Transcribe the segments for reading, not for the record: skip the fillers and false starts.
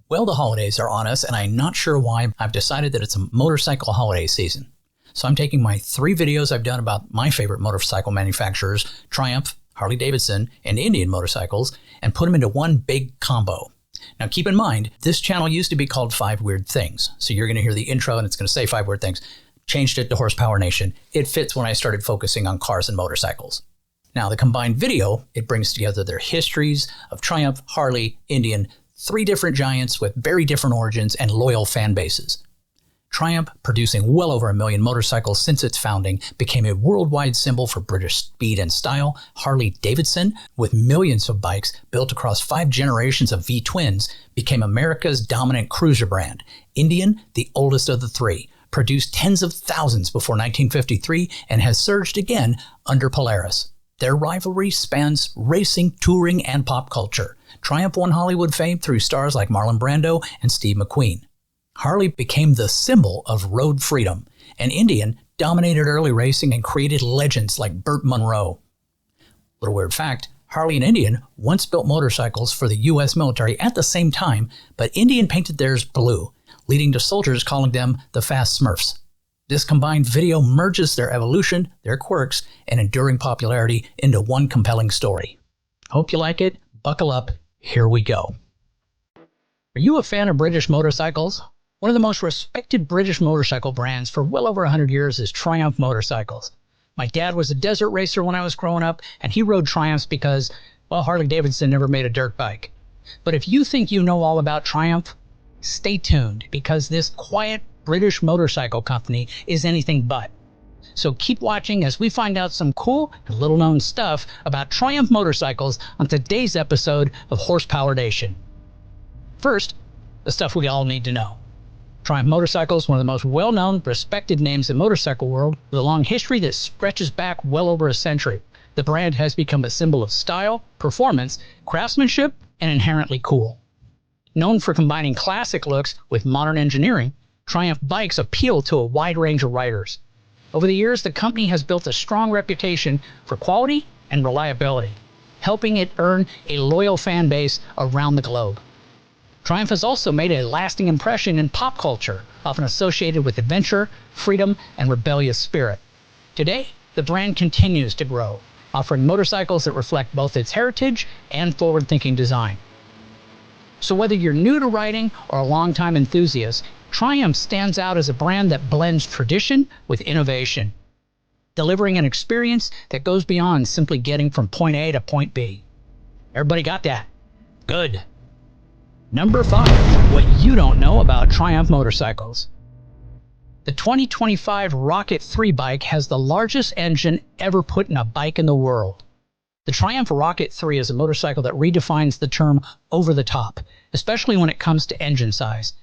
Well, the holidays are on us, and I'm not sure why. I've decided that it's a motorcycle holiday season. So I'm taking my 3 videos I've done about my favorite motorcycle manufacturers, Triumph, Harley-Davidson, and Indian motorcycles, and put them into one big combo. Now keep in mind, this channel used to be called 5 Weird Things. So you're going to hear the intro and it's going to say 5 Weird Things. Changed it to Horsepower Nation. It fits when I started focusing on cars and motorcycles. Now the combined video, it brings together their histories of Triumph, Harley, Indian, 3 different giants with very different origins and loyal fan bases. Triumph, producing well over 1 million motorcycles since its founding, became a worldwide symbol for British speed and style. Harley-Davidson, with millions of bikes built across 5 generations of V-twins, became America's dominant cruiser brand. Indian, the oldest of the 3, produced tens of thousands before 1953 and has surged again under Polaris. Their rivalry spans racing, touring, and pop culture. Triumph won Hollywood fame through stars like Marlon Brando and Steve McQueen. Harley became the symbol of road freedom, and Indian dominated early racing and created legends like Burt Munro. Little weird fact, Harley and Indian once built motorcycles for the U.S. military at the same time, but Indian painted theirs blue, leading to soldiers calling them the Fast Smurfs. This combined video merges their evolution, their quirks, and enduring popularity into one compelling story. Hope you like it. Buckle up. Here we go. Are you a fan of British motorcycles? One of the most respected British motorcycle brands for well over 100 years is Triumph Motorcycles. My dad was a desert racer when I was growing up, and he rode Triumphs because, well, Harley-Davidson never made a dirt bike. But if you think you know all about Triumph, stay tuned, because this quiet British motorcycle company is anything but. So keep watching as we find out some cool and little-known stuff about Triumph motorcycles on today's episode of Horsepower Nation. First, the stuff we all need to know. Triumph Motorcycles, one of the most well-known, respected names in the motorcycle world, with a long history that stretches back well over a century. The brand has become a symbol of style, performance, craftsmanship, and inherently cool. Known for combining classic looks with modern engineering, Triumph bikes appeal to a wide range of riders. Over the years, the company has built a strong reputation for quality and reliability, helping it earn a loyal fan base around the globe. Triumph has also made a lasting impression in pop culture, often associated with adventure, freedom, and rebellious spirit. Today, the brand continues to grow, offering motorcycles that reflect both its heritage and forward-thinking design. So whether you're new to riding or a longtime enthusiast, Triumph stands out as a brand that blends tradition with innovation, delivering an experience that goes beyond simply getting from point A to point B. Everybody got that? Good. Number 5, what you don't know about Triumph motorcycles. The 2025 Rocket 3 bike has the largest engine ever put in a bike in the world. The Triumph Rocket 3 is a motorcycle that redefines the term over the top, especially when it comes to engine size.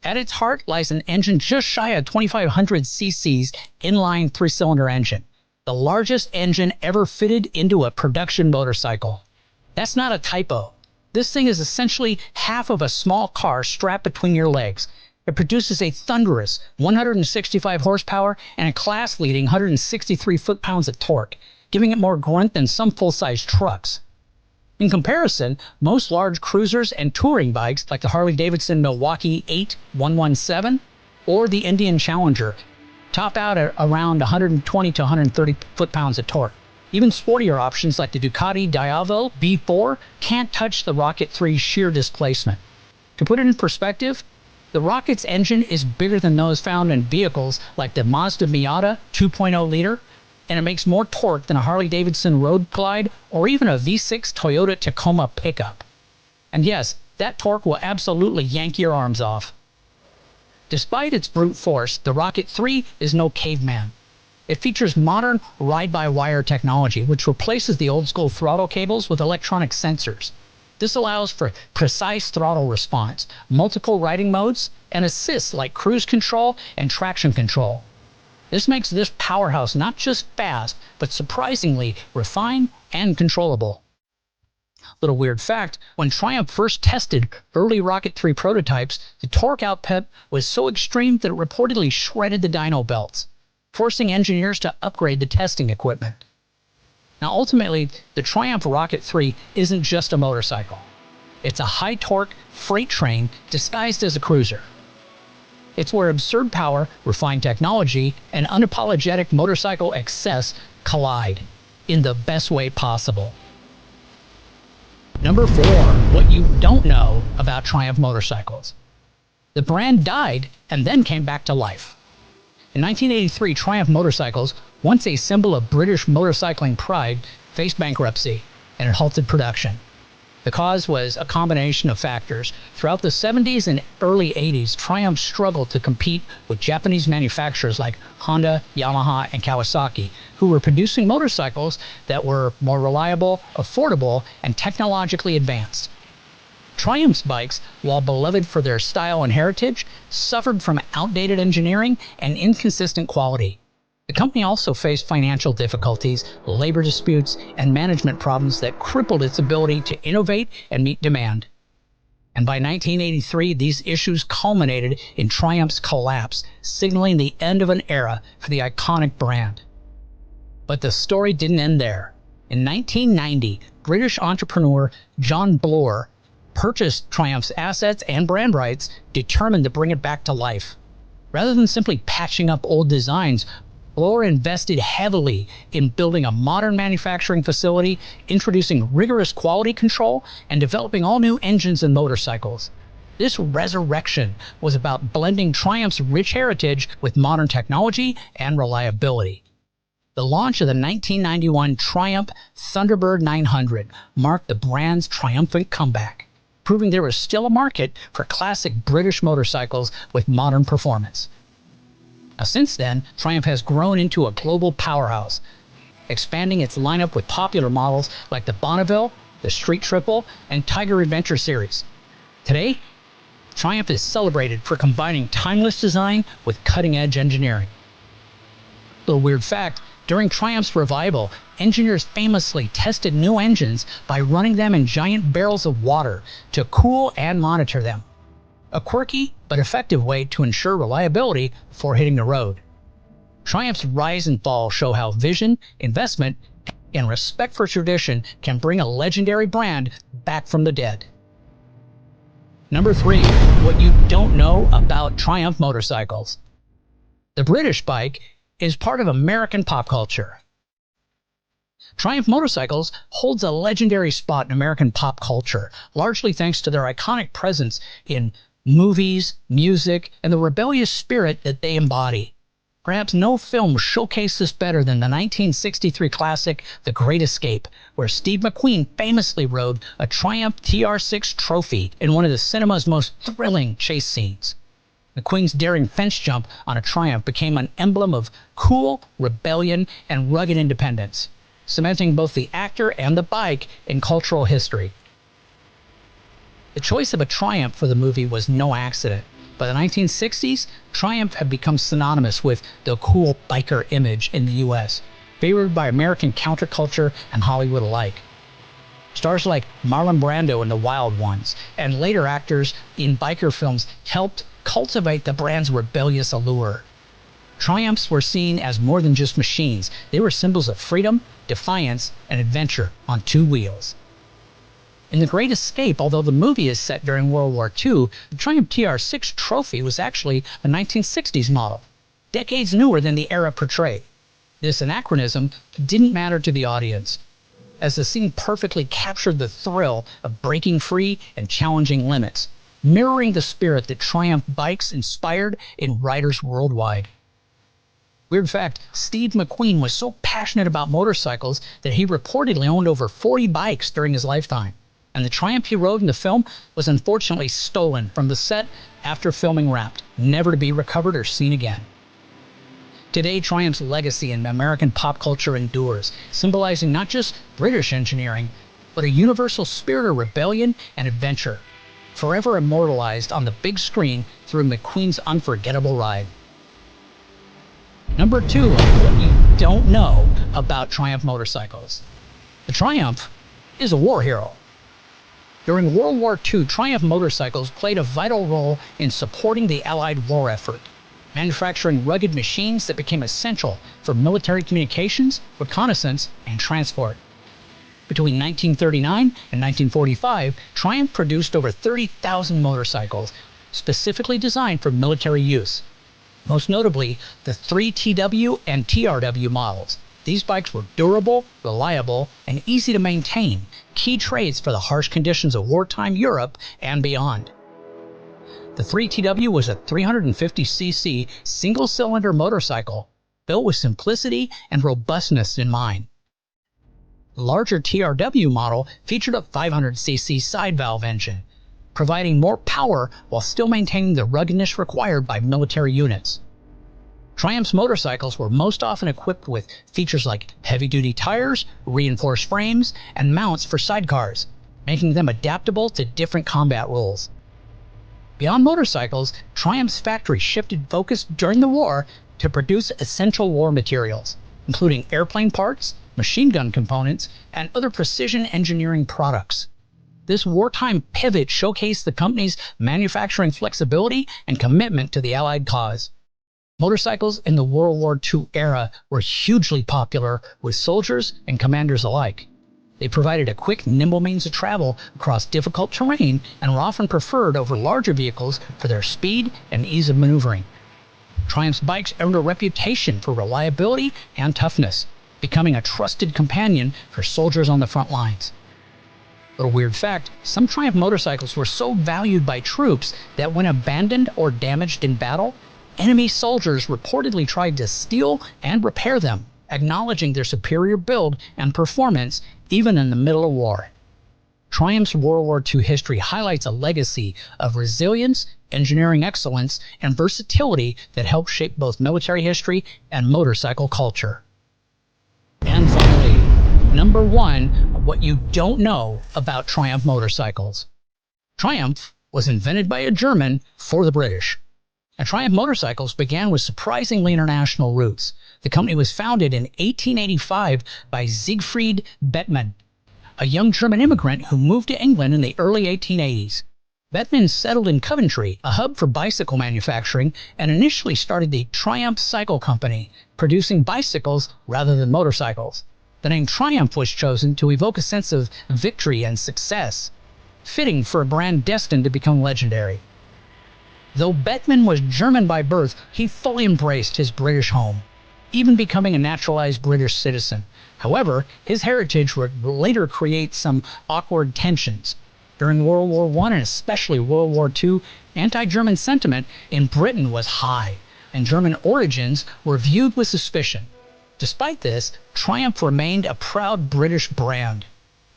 At its heart lies an engine just shy of 2,500 cc's inline 3-cylinder engine, the largest engine ever fitted into a production motorcycle. That's not a typo. This thing is essentially half of a small car strapped between your legs. It produces a thunderous 165 horsepower and a class-leading 163 foot-pounds of torque, giving it more grunt than some full-size trucks. In comparison, most large cruisers and touring bikes like the Harley-Davidson Milwaukee 8117 or the Indian Challenger top out at around 120 to 130 foot-pounds of torque. Even sportier options like the Ducati Diavo B4 can't touch the Rocket 3's sheer displacement. To put it in perspective, the Rocket's engine is bigger than those found in vehicles like the Mazda Miata 2.0 liter, and it makes more torque than a Harley-Davidson Road Glide or even a V6 Toyota Tacoma pickup. And yes, that torque will absolutely yank your arms off. Despite its brute force, the Rocket 3 is no caveman. It features modern ride-by-wire technology, which replaces the old-school throttle cables with electronic sensors. This allows for precise throttle response, multiple riding modes, and assists like cruise control and traction control. This makes this powerhouse not just fast, but surprisingly refined and controllable. Little weird fact, when Triumph first tested early Rocket 3 prototypes, the torque output was so extreme that it reportedly shredded the dyno belts, forcing engineers to upgrade the testing equipment. Now ultimately, the Triumph Rocket 3 isn't just a motorcycle. It's a high-torque freight train disguised as a cruiser. It's where absurd power, refined technology, and unapologetic motorcycle excess collide in the best way possible. Number 4. What you don't know about Triumph motorcycles. The brand died and then came back to life. In 1983, Triumph motorcycles, once a symbol of British motorcycling pride, faced bankruptcy and it halted production. The cause was a combination of factors. Throughout the 70s and early 80s, Triumph struggled to compete with Japanese manufacturers like Honda, Yamaha, and Kawasaki, who were producing motorcycles that were more reliable, affordable, and technologically advanced. Triumph's bikes, while beloved for their style and heritage, suffered from outdated engineering and inconsistent quality. The company also faced financial difficulties, labor disputes, and management problems that crippled its ability to innovate and meet demand. And by 1983, these issues culminated in Triumph's collapse, signaling the end of an era for the iconic brand. But the story didn't end there. In 1990, British entrepreneur John Bloor purchased Triumph's assets and brand rights, determined to bring it back to life. Rather than simply patching up old designs, Bloor invested heavily in building a modern manufacturing facility, introducing rigorous quality control, and developing all new engines and motorcycles. This resurrection was about blending Triumph's rich heritage with modern technology and reliability. The launch of the 1991 Triumph Thunderbird 900 marked the brand's triumphant comeback, proving there was still a market for classic British motorcycles with modern performance. Now, since then, Triumph has grown into a global powerhouse, expanding its lineup with popular models like the Bonneville, the Street Triple, and Tiger Adventure series. Today, Triumph is celebrated for combining timeless design with cutting-edge engineering. A little weird fact, during Triumph's revival, engineers famously tested new engines by running them in giant barrels of water to cool and monitor them. A quirky but effective way to ensure reliability before hitting the road. Triumph's rise and fall show how vision, investment, and respect for tradition can bring a legendary brand back from the dead. Number 3. What you don't know about Triumph motorcycles. The British bike is part of American pop culture. Triumph motorcycles holds a legendary spot in American pop culture, largely thanks to their iconic presence in movies, music, and the rebellious spirit that they embody. Perhaps no film showcased this better than the 1963 classic The Great Escape, where Steve McQueen famously rode a Triumph TR6 trophy in one of the cinema's most thrilling chase scenes. McQueen's daring fence jump on a Triumph became an emblem of cool, rebellion, and rugged independence, cementing both the actor and the bike in cultural history. The choice of a Triumph for the movie was no accident. By the 1960s, Triumph had become synonymous with the cool biker image in the US, favored by American counterculture and Hollywood alike. Stars like Marlon Brando in The Wild Ones, and later actors in biker films helped cultivate the brand's rebellious allure. Triumphs were seen as more than just machines. They were symbols of freedom, defiance, and adventure on two wheels. In The Great Escape, although the movie is set during World War II, the Triumph TR6 trophy was actually a 1960s model, decades newer than the era portrayed. This anachronism didn't matter to the audience, as the scene perfectly captured the thrill of breaking free and challenging limits, mirroring the spirit that Triumph bikes inspired in riders worldwide. Weird fact, Steve McQueen was so passionate about motorcycles that he reportedly owned over 40 bikes during his lifetime. And the Triumph he rode in the film was unfortunately stolen from the set after filming wrapped, never to be recovered or seen again. Today, Triumph's legacy in American pop culture endures, symbolizing not just British engineering, but a universal spirit of rebellion and adventure, forever immortalized on the big screen through McQueen's unforgettable ride. Number 2, what you don't know about Triumph motorcycles. The Triumph is a war hero. During World War II, Triumph motorcycles played a vital role in supporting the Allied war effort, manufacturing rugged machines that became essential for military communications, reconnaissance, and transport. Between 1939 and 1945, Triumph produced over 30,000 motorcycles, specifically designed for military use. Most notably, the 3TW and TRW models. These bikes were durable, reliable, and easy to maintain, key traits for the harsh conditions of wartime Europe and beyond. The 3TW was a 350cc single-cylinder motorcycle built with simplicity and robustness in mind. The larger TRW model featured a 500cc side valve engine, providing more power while still maintaining the ruggedness required by military units. Triumph's motorcycles were most often equipped with features like heavy-duty tires, reinforced frames, and mounts for sidecars, making them adaptable to different combat roles. Beyond motorcycles, Triumph's factory shifted focus during the war to produce essential war materials, including airplane parts, machine gun components, and other precision engineering products. This wartime pivot showcased the company's manufacturing flexibility and commitment to the Allied cause. Motorcycles in the World War II era were hugely popular with soldiers and commanders alike. They provided a quick, nimble means of travel across difficult terrain and were often preferred over larger vehicles for their speed and ease of maneuvering. Triumph's bikes earned a reputation for reliability and toughness, becoming a trusted companion for soldiers on the front lines. Little weird fact, some Triumph motorcycles were so valued by troops that when abandoned or damaged in battle, enemy soldiers reportedly tried to steal and repair them, acknowledging their superior build and performance even in the middle of war. Triumph's World War II history highlights a legacy of resilience, engineering excellence, and versatility that helped shape both military history and motorcycle culture. And finally, number 1 of what you don't know about Triumph motorcycles. Triumph was invented by a German for the British. And Triumph motorcycles began with surprisingly international roots. The company was founded in 1885 by Siegfried Bettmann, a young German immigrant who moved to England in the early 1880s. Bettmann settled in Coventry, a hub for bicycle manufacturing, and initially started the Triumph Cycle Company, producing bicycles rather than motorcycles. The name Triumph was chosen to evoke a sense of victory and success, fitting for a brand destined to become legendary. Though Bettmann was German by birth, he fully embraced his British home, even becoming a naturalized British citizen. However, his heritage would later create some awkward tensions. During World War I and especially World War II, anti-German sentiment in Britain was high, and German origins were viewed with suspicion. Despite this, Triumph remained a proud British brand,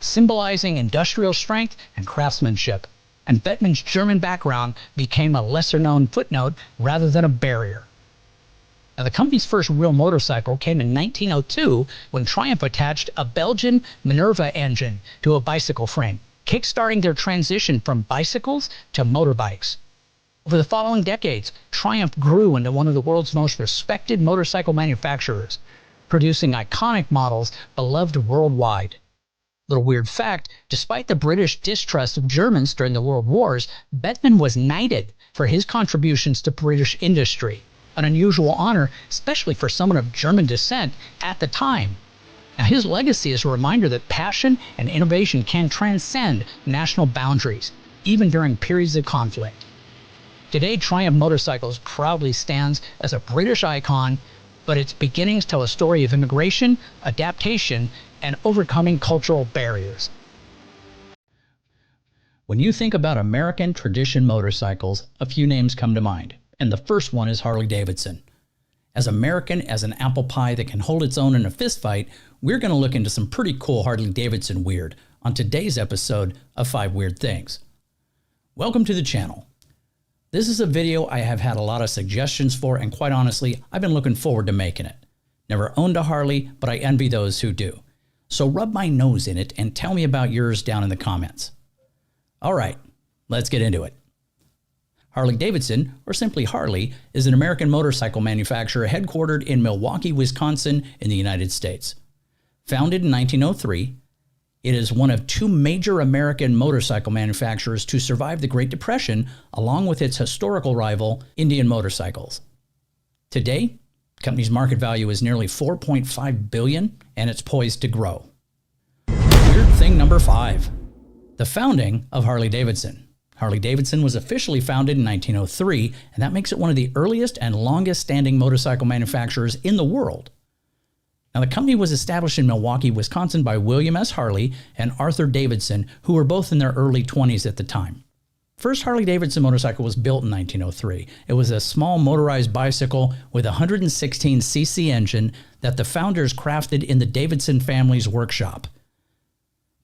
symbolizing industrial strength and craftsmanship. And Bettmann's German background became a lesser-known footnote rather than a barrier. Now, the company's first real motorcycle came in 1902 when Triumph attached a Belgian Minerva engine to a bicycle frame, kickstarting their transition from bicycles to motorbikes. Over the following decades, Triumph grew into one of the world's most respected motorcycle manufacturers, producing iconic models beloved worldwide. Little weird fact, despite the British distrust of Germans during the World Wars, Bettmann was knighted for his contributions to British industry, an unusual honor, especially for someone of German descent at the time. Now, his legacy is a reminder that passion and innovation can transcend national boundaries, even during periods of conflict. Today, Triumph Motorcycles proudly stands as a British icon, but its beginnings tell a story of immigration, adaptation, and overcoming cultural barriers. When you think about American tradition motorcycles, a few names come to mind, and the first one is Harley-Davidson. As American as an apple pie that can hold its own in a fistfight, we're going to look into some pretty cool Harley-Davidson weird on today's episode of 5 Weird Things. Welcome to the channel. This is a video I have had a lot of suggestions for, and quite honestly, I've been looking forward to making it. Never owned a Harley, but I envy those who do. So rub my nose in it and tell me about yours down in the comments. All right, let's get into it. Harley-Davidson, or simply Harley, is an American motorcycle manufacturer headquartered in Milwaukee, Wisconsin in the United States. Founded in 1903, it is one of 2 major American motorcycle manufacturers to survive the Great Depression, along with its historical rival, Indian Motorcycles. Today, the company's market value is nearly $4.5 billion, and it's poised to grow. Weird thing number 5. The founding of Harley-Davidson. Harley-Davidson was officially founded in 1903, and that makes it one of the earliest and longest-standing motorcycle manufacturers in the world. Now, the company was established in Milwaukee, Wisconsin by William S. Harley and Arthur Davidson, who were both in their early 20s at the time. First Harley-Davidson motorcycle was built in 1903. It was a small motorized bicycle with a 116cc engine that the founders crafted in the Davidson family's workshop.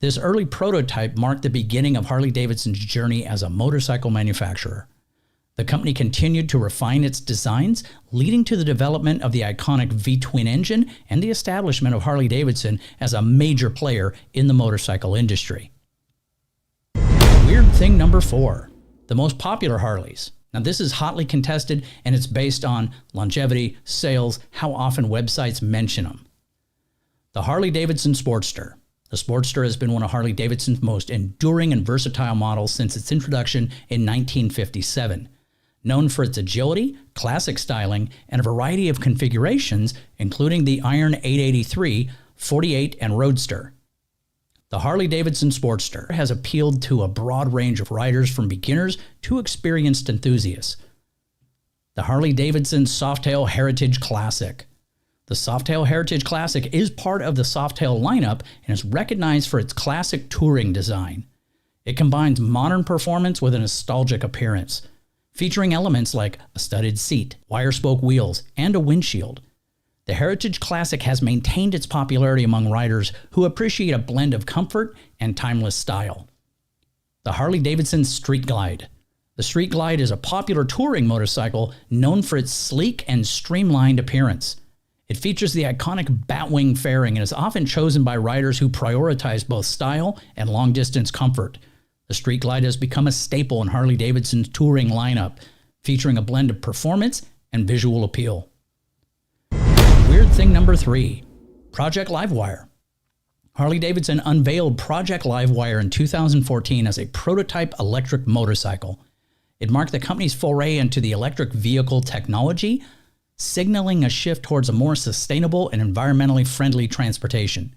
This early prototype marked the beginning of Harley-Davidson's journey as a motorcycle manufacturer. The company continued to refine its designs, leading to the development of the iconic V-twin engine and the establishment of Harley-Davidson as a major player in the motorcycle industry. Weird thing number 4. The most popular Harleys. Now, this is hotly contested, and it's based on longevity, sales, how often websites mention them. The Harley-Davidson Sportster. The Sportster has been one of Harley-Davidson's most enduring and versatile models since its introduction in 1957. Known for its agility, classic styling, and a variety of configurations, including the Iron 883, 48, and Roadster. The Harley-Davidson Sportster has appealed to a broad range of riders from beginners to experienced enthusiasts. The Harley-Davidson Softail Heritage Classic. The Softail Heritage Classic is part of the Softail lineup and is recognized for its classic touring design. It combines modern performance with a nostalgic appearance, featuring elements like a studded seat, wire spoke wheels, and a windshield. The Heritage Classic has maintained its popularity among riders who appreciate a blend of comfort and timeless style. The Harley-Davidson Street Glide. The Street Glide is a popular touring motorcycle known for its sleek and streamlined appearance. It features the iconic batwing fairing and is often chosen by riders who prioritize both style and long-distance comfort. The Street Glide has become a staple in Harley-Davidson's touring lineup, featuring a blend of performance and visual appeal. Weird thing number 3. Project Livewire. Harley-Davidson unveiled Project Livewire in 2014 as a prototype electric motorcycle. It marked the company's foray into the electric vehicle technology, signaling a shift towards a more sustainable and environmentally friendly transportation.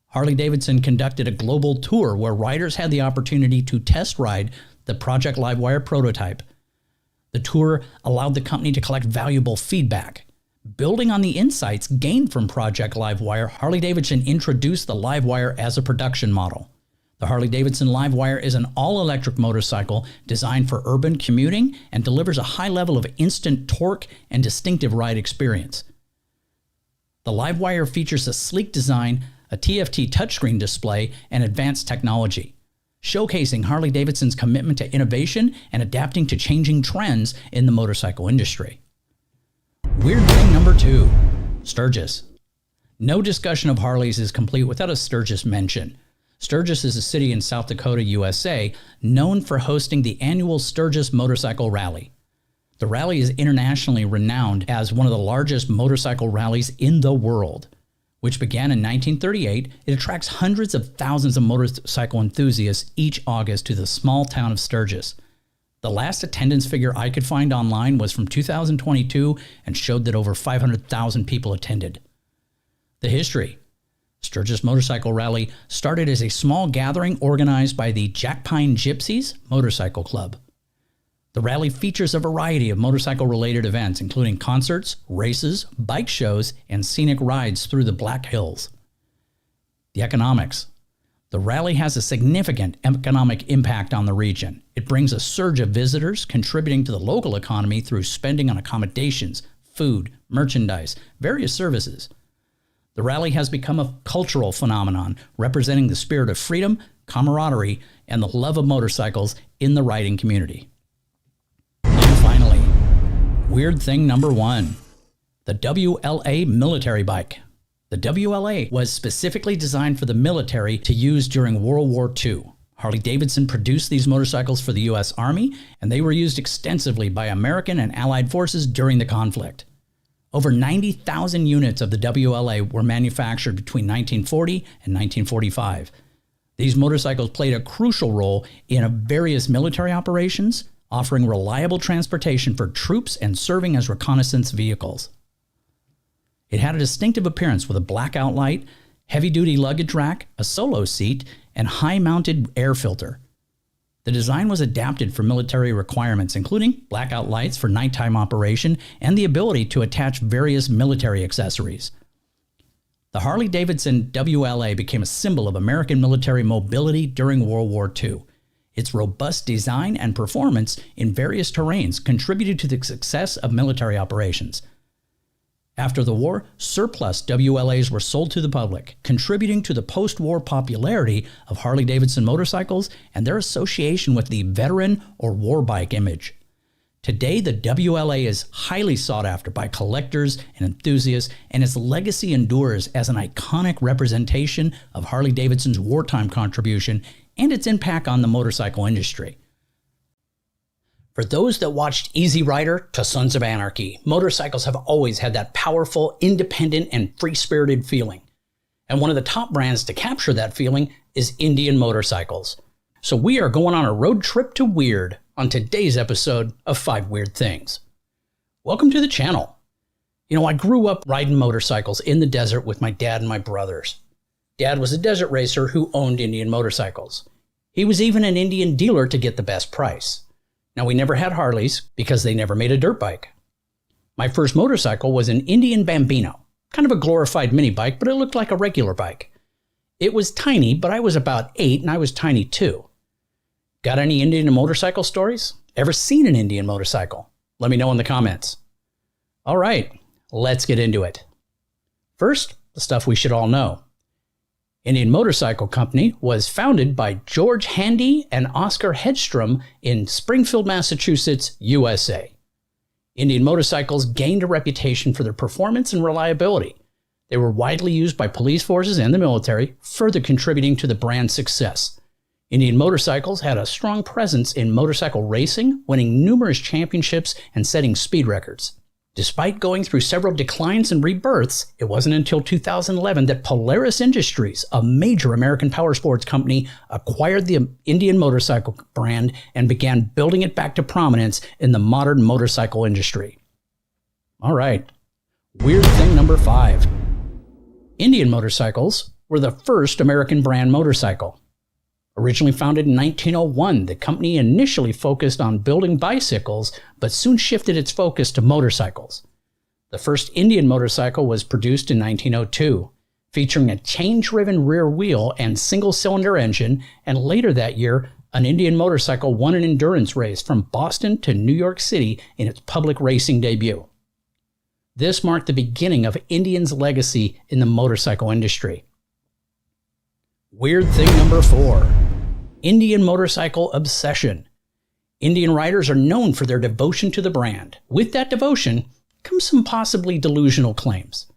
Harley-Davidson conducted a global tour where riders had the opportunity to test ride the Project Livewire prototype. The tour allowed the company to collect valuable feedback. Building on the insights gained from Project Livewire, Harley-Davidson introduced the Livewire as a production model. The Harley-Davidson Livewire is an all-electric motorcycle designed for urban commuting and delivers a high level of instant torque and distinctive ride experience. The Livewire features a sleek design, a TFT touchscreen display, and advanced technology, showcasing Harley-Davidson's commitment to innovation and adapting to changing trends in the motorcycle industry. Weird thing number 2. Sturgis. No discussion of Harleys is complete without a Sturgis mention. Sturgis is a city in South Dakota, USA, known for hosting the annual Sturgis Motorcycle Rally. The rally is internationally renowned as one of the largest motorcycle rallies in the world. Which began in 1938, it attracts hundreds of thousands of motorcycle enthusiasts each August to the small town of Sturgis. The last attendance figure I could find online was from 2022 and showed that over 500,000 people attended. The history. Sturgis Motorcycle Rally started as a small gathering organized by the Jackpine Gypsies Motorcycle Club. The rally features a variety of motorcycle-related events, including concerts, races, bike shows, and scenic rides through the Black Hills. The economics. The rally has a significant economic impact on the region. It brings a surge of visitors, contributing to the local economy through spending on accommodations, food, merchandise, various services. The rally has become a cultural phenomenon, representing the spirit of freedom, camaraderie, and the love of motorcycles in the riding community. And finally, weird thing number 1, the WLA military bike. The WLA was specifically designed for the military to use during World War II. Harley-Davidson produced these motorcycles for the U.S. Army, and they were used extensively by American and Allied forces during the conflict. Over 90,000 units of the WLA were manufactured between 1940 and 1945. These motorcycles played a crucial role in various military operations, offering reliable transportation for troops and serving as reconnaissance vehicles. It had a distinctive appearance with a black outlight, heavy-duty luggage rack, a solo seat, and high-mounted air filter. The design was adapted for military requirements, including blackout lights for nighttime operation and the ability to attach various military accessories. The Harley-Davidson WLA became a symbol of American military mobility during World War II. Its robust design and performance in various terrains contributed to the success of military operations. After the war, surplus WLAs were sold to the public, contributing to the post-war popularity of Harley-Davidson motorcycles and their association with the veteran or war bike image. Today, the WLA is highly sought after by collectors and enthusiasts, and its legacy endures as an iconic representation of Harley-Davidson's wartime contribution and its impact on the motorcycle industry. For those that watched Easy Rider to Sons of Anarchy, motorcycles have always had that powerful, independent, and free-spirited feeling. And one of the top brands to capture that feeling is Indian Motorcycles. So we are going on a road trip to Weird on today's episode of 5 Weird Things. Welcome to the channel. You know, I grew up riding motorcycles in the desert with my dad and my brothers. Dad was a desert racer who owned Indian motorcycles. He was even an Indian dealer to get the best price. Now, we never had Harleys because they never made a dirt bike. My first motorcycle was an Indian Bambino, kind of a glorified mini bike, but it looked like a regular bike. It was tiny, but I was about 8 and I was tiny too. Got any Indian motorcycle stories? Ever seen an Indian motorcycle? Let me know in the comments. All right, let's get into it. First, the stuff we should all know. Indian Motorcycle Company was founded by George Handy and Oscar Hedstrom in Springfield, Massachusetts, USA. Indian motorcycles gained a reputation for their performance and reliability. They were widely used by police forces and the military, further contributing to the brand's success. Indian motorcycles had a strong presence in motorcycle racing, winning numerous championships and setting speed records. Despite going through several declines and rebirths, it wasn't until 2011 that Polaris Industries, a major American powersports company, acquired the Indian motorcycle brand and began building it back to prominence in the modern motorcycle industry. All right, weird thing number 5. Indian motorcycles were the first American brand motorcycle. Originally founded in 1901, the company initially focused on building bicycles, but soon shifted its focus to motorcycles. The first Indian motorcycle was produced in 1902, featuring a chain-driven rear wheel and single-cylinder engine, and later that year, an Indian motorcycle won an endurance race from Boston to New York City in its public racing debut. This marked the beginning of Indian's legacy in the motorcycle industry. Weird thing number 4. Indian motorcycle obsession. Indian riders are known for their devotion to the brand. With that devotion comes some possibly delusional claims.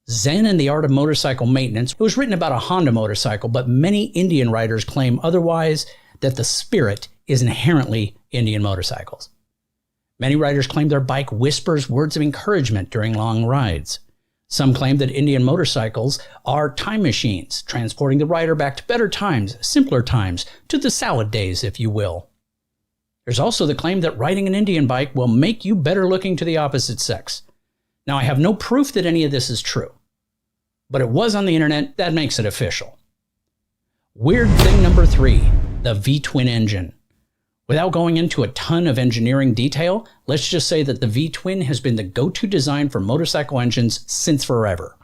Zen and the Art of Motorcycle Maintenance was written about a Honda motorcycle, but many Indian riders claim otherwise, that the spirit is inherently Indian motorcycles. Many riders claim their bike whispers words of encouragement during long rides. Some claim that Indian motorcycles are time machines, transporting the rider back to better times, simpler times, to the salad days, if you will. There's also the claim that riding an Indian bike will make you better looking to the opposite sex. Now, I have no proof that any of this is true, but it was on the internet. That makes it official. Weird thing number 3, the V-twin engine. Without going into a ton of engineering detail, let's just say that the V-twin has been the go-to design for motorcycle engines since forever.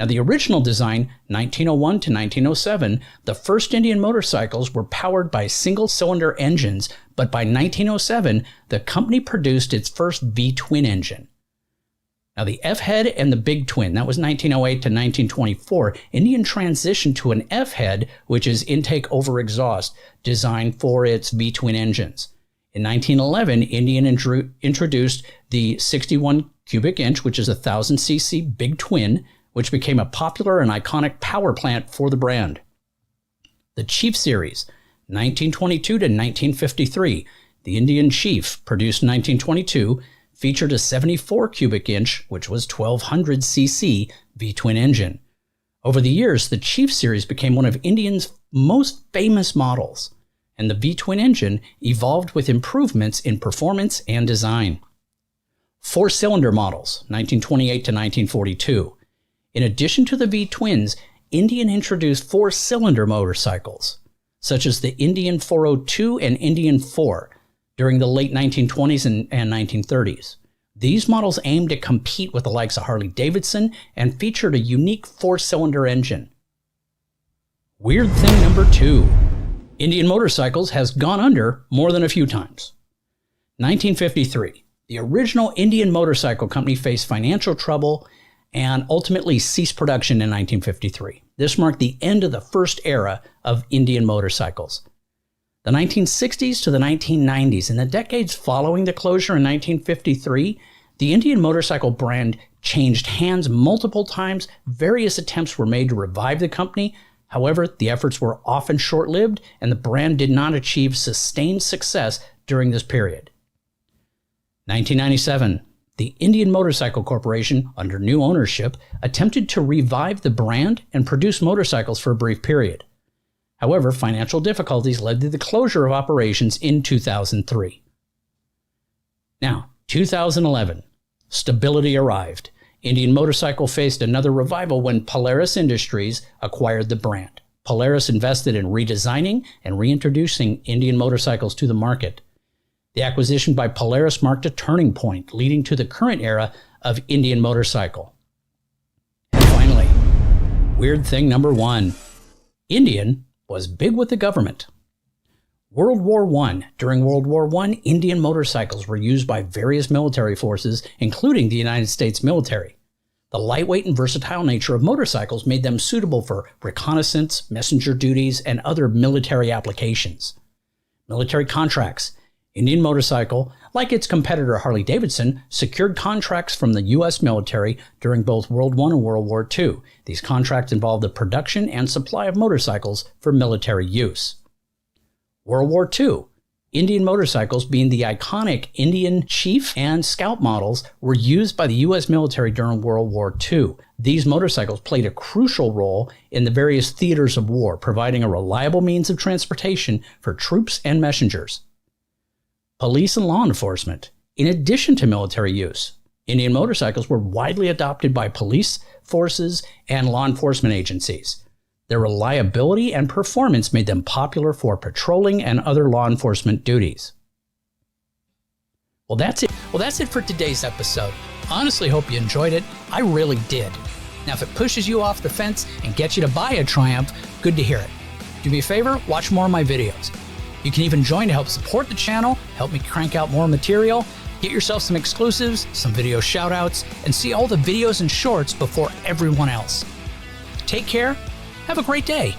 Now, the original design, 1901 to 1907, the first Indian motorcycles were powered by single-cylinder engines, but by 1907, the company produced its first V-twin engine. Now, the F-head and the big twin, that was 1908 to 1924, Indian transitioned to an F-head, which is intake over exhaust, designed for its V-twin engines. In 1911, Indian introduced the 61 cubic inch, which is a 1000 cc big twin, which became a popular and iconic power plant for the brand. The Chief Series, 1922 to 1953, the Indian Chief, produced in 1922, featured a 74 cubic inch, which was 1200 cc V-twin engine. Over the years, the Chief Series became one of Indian's most famous models, and the V-twin engine evolved with improvements in performance and design. 4-cylinder models, 1928 to 1942. In addition to the V-twins, Indian introduced four-cylinder motorcycles, such as the Indian 402 and Indian 4, during the late 1920s and 1930s. These models aimed to compete with the likes of Harley-Davidson and featured a unique four-cylinder engine. Weird thing number 2. Indian Motorcycles has gone under more than a few times. 1953. The original Indian Motorcycle Company faced financial trouble and ultimately ceased production in 1953. This marked the end of the first era of Indian motorcycles. The 1960s to the 1990s, in the decades following the closure in 1953, the Indian motorcycle brand changed hands multiple times. Various attempts were made to revive the company. However, the efforts were often short-lived, and the brand did not achieve sustained success during this period. 1997, the Indian Motorcycle Corporation, under new ownership, attempted to revive the brand and produce motorcycles for a brief period. However, financial difficulties led to the closure of operations in 2003. Now, 2011, stability arrived. Indian Motorcycle faced another revival when Polaris Industries acquired the brand. Polaris invested in redesigning and reintroducing Indian motorcycles to the market. The acquisition by Polaris marked a turning point, leading to the current era of Indian motorcycle. And finally, weird thing number 1. Indian was big with the government. World War I. During World War I, Indian motorcycles were used by various military forces, including the United States military. The lightweight and versatile nature of motorcycles made them suitable for reconnaissance, messenger duties, and other military applications. Military contracts. Indian Motorcycle, like its competitor Harley-Davidson, secured contracts from the U.S. military during both World I and World War II. These contracts involved the production and supply of motorcycles for military use. World War II. Indian motorcycles, being the iconic Indian Chief and Scout models, were used by the U.S. military during World War II. These motorcycles played a crucial role in the various theaters of war, providing a reliable means of transportation for troops and messengers. Police and law enforcement. In addition to military use, Indian motorcycles were widely adopted by police forces and law enforcement agencies. Their reliability and performance made them popular for patrolling and other law enforcement duties. Well, that's it for today's episode. Honestly, hope you enjoyed it. I really did. Now, if it pushes you off the fence and gets you to buy a Triumph, good to hear it. Do me a favor, watch more of my videos. You can even join to help support the channel, help me crank out more material, get yourself some exclusives, some video shoutouts, and see all the videos and shorts before everyone else. Take care. Have a great day.